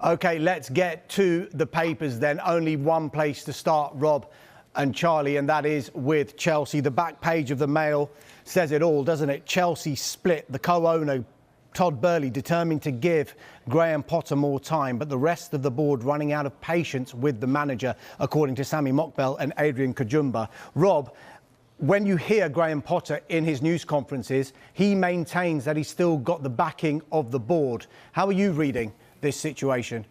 OK, let's get to the papers then. Only one place to start, Rob and Charlie, and that is with Chelsea. The back page of the Mail says it all, doesn't it? Chelsea split. The co-owner, Todd Boehly, determined to give Graham Potter more time, but the rest of the board running out of patience with the manager, according to Sami Mokbel and Adrian Kajumba. Rob, when you hear Graham Potter in his news conferences, he maintains that he's still got the backing of the board. How are you reading this situation?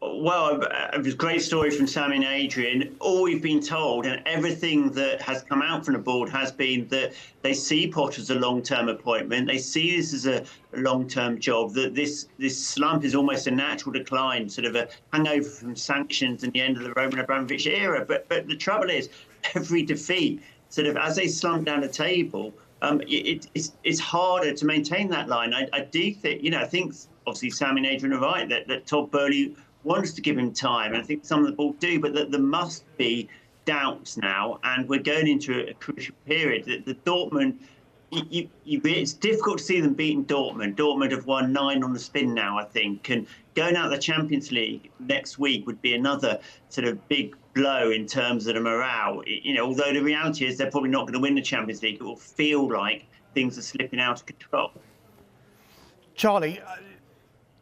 Well, it was a great story from Sam and Adrian. All we've been told, and everything that has come out from the board, has been that they see Potter as a long-term appointment. They see this as a long-term job, that this slump is almost a natural decline, sort of a hangover from sanctions and the end of the Roman Abramovich era. But the trouble is, every defeat, sort of as they slump down the table, it's harder to maintain that line. I do think, I think obviously Sam and Adrian are right, that Todd Boehly wants to give him time, and I think some of the board do, but there must be doubts now, and we're going into a crucial period. The Dortmund, it's difficult to see them beating Dortmund. Dortmund have won 9 on the spin now, I think, and going out of the Champions League next week would be another sort of big blow in terms of the morale. Although the reality is they're probably not going to win the Champions League, it will feel like things are slipping out of control. Charlie,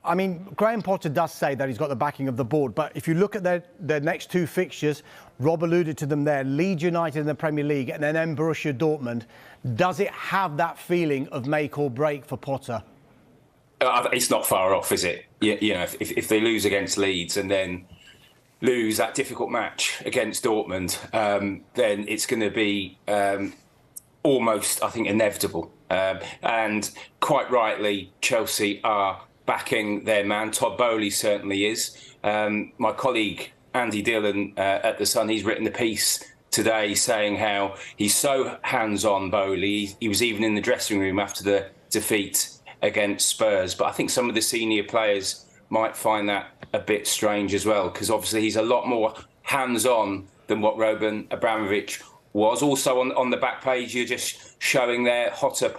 I mean, Graham Potter does say that he's got the backing of the board, but if you look at their next 2 fixtures, Rob alluded to them there, Leeds United in the Premier League and then Borussia Dortmund. Does it have that feeling of make or break for Potter? It's not far off, is it? If they lose against Leeds and then lose that difficult match against Dortmund, then it's going to be almost, I think, inevitable. And quite rightly, Chelsea are backing their man. Todd Boehly certainly is. My colleague Andy Dillon at The Sun, he's written a piece today saying how he's so hands-on, Boehly. He was even in the dressing room after the defeat against Spurs. But I think some of the senior players might find that a bit strange as well, because obviously he's a lot more hands-on than what Roman Abramovich was. Also on the back page, you're just showing there, Potter.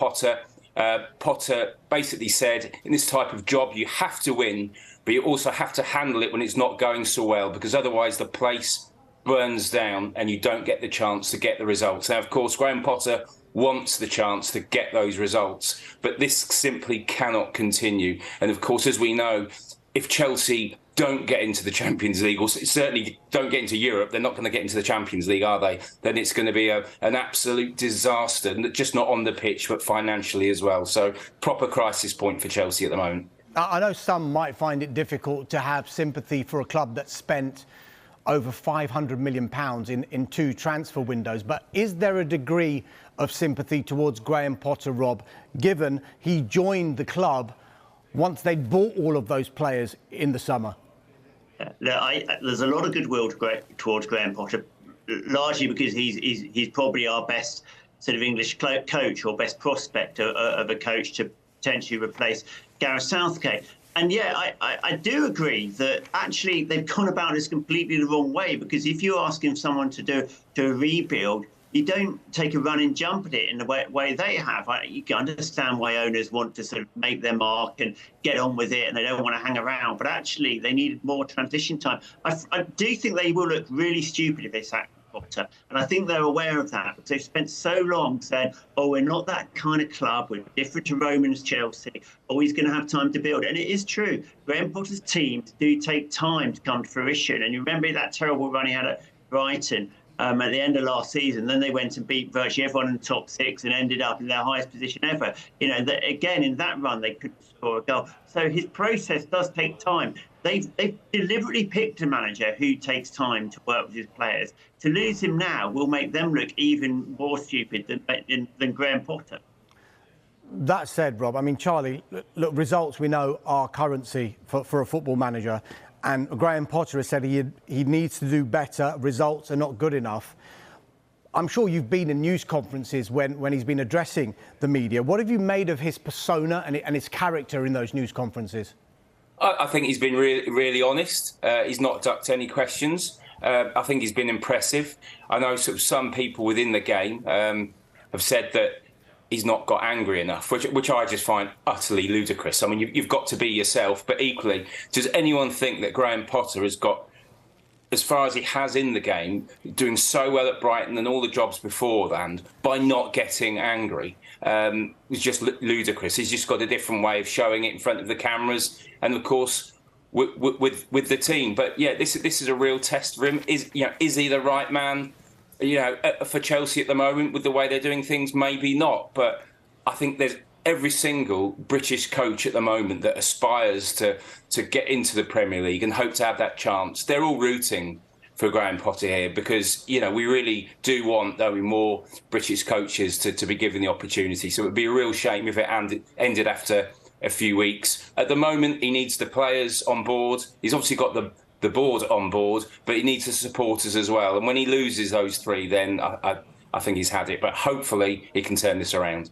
Potter basically said, in this type of job, you have to win, but you also have to handle it when it's not going so well, because otherwise the place burns down and you don't get the chance to get the results. Now, of course, Graham Potter wants the chance to get those results, but this simply cannot continue. And of course, as we know, if Chelsea don't get into the Champions League, or certainly don't get into Europe, they're not going to get into the Champions League, are they? Then it's going to be an absolute disaster, just not on the pitch, but financially as well. So proper crisis point for Chelsea at the moment. I know some might find it difficult to have sympathy for a club that spent over £500 million in 2 transfer windows, but is there a degree of sympathy towards Graham Potter, Rob, given he joined the club once they'd bought all of those players in the summer? There's a lot of goodwill towards Graham Potter, largely because he's probably our best sort of English coach, or best prospect of a coach to potentially replace Gareth Southgate. And yeah, I do agree that actually they've gone about this completely the wrong way, because if you're asking someone to do a rebuild, you don't take a running jump at it in the way they have. You can understand why owners want to sort of make their mark and get on with it, and they don't want to hang around. But actually, they needed more transition time. I do think they will look really stupid if they sack Potter, and I think they're aware of that, because they've spent so long saying, oh, we're not that kind of club, we're different to Roman's Chelsea, oh, he's going to have time to build. And it is true, Graham Potter's teams do take time to come to fruition. And you remember that terrible run he had at Brighton at the end of last season. Then they went and beat virtually everyone in the top 6 and ended up in their highest position ever. Again, in that run, they couldn't score a goal. So his process does take time. They've deliberately picked a manager who takes time to work with his players. To lose him now will make them look even more stupid than Graham Potter. That said, Rob, I mean, Charlie, look, results we know are currency for a football manager. And Graham Potter has said he needs to do better. Results are not good enough. I'm sure you've been in news conferences when he's been addressing the media. What have you made of his persona and his character in those news conferences? I think he's been really honest. He's not ducked any questions. I think he's been impressive. I know sort of some people within the game have said that he's not got angry enough, which I just find utterly ludicrous. I mean, you've got to be yourself, but equally, does anyone think that Graham Potter has got, as far as he has in the game, doing so well at Brighton and all the jobs beforehand, by not getting angry? It's just ludicrous. He's just got a different way of showing it in front of the cameras, and of course, with the team. But yeah, this is a real test for him. Is he the right man? For Chelsea at the moment, with the way they're doing things, maybe not. But I think there's every single British coach at the moment that aspires to get into the Premier League and hope to have that chance. They're all rooting for Graham Potter here because, we really do want, more British coaches to be given the opportunity. So it would be a real shame if it ended after a few weeks. At the moment, he needs the players on board. He's obviously got the board on board, but he needs the supporters as well. And when he loses those three, then I think he's had it. But hopefully he can turn this around.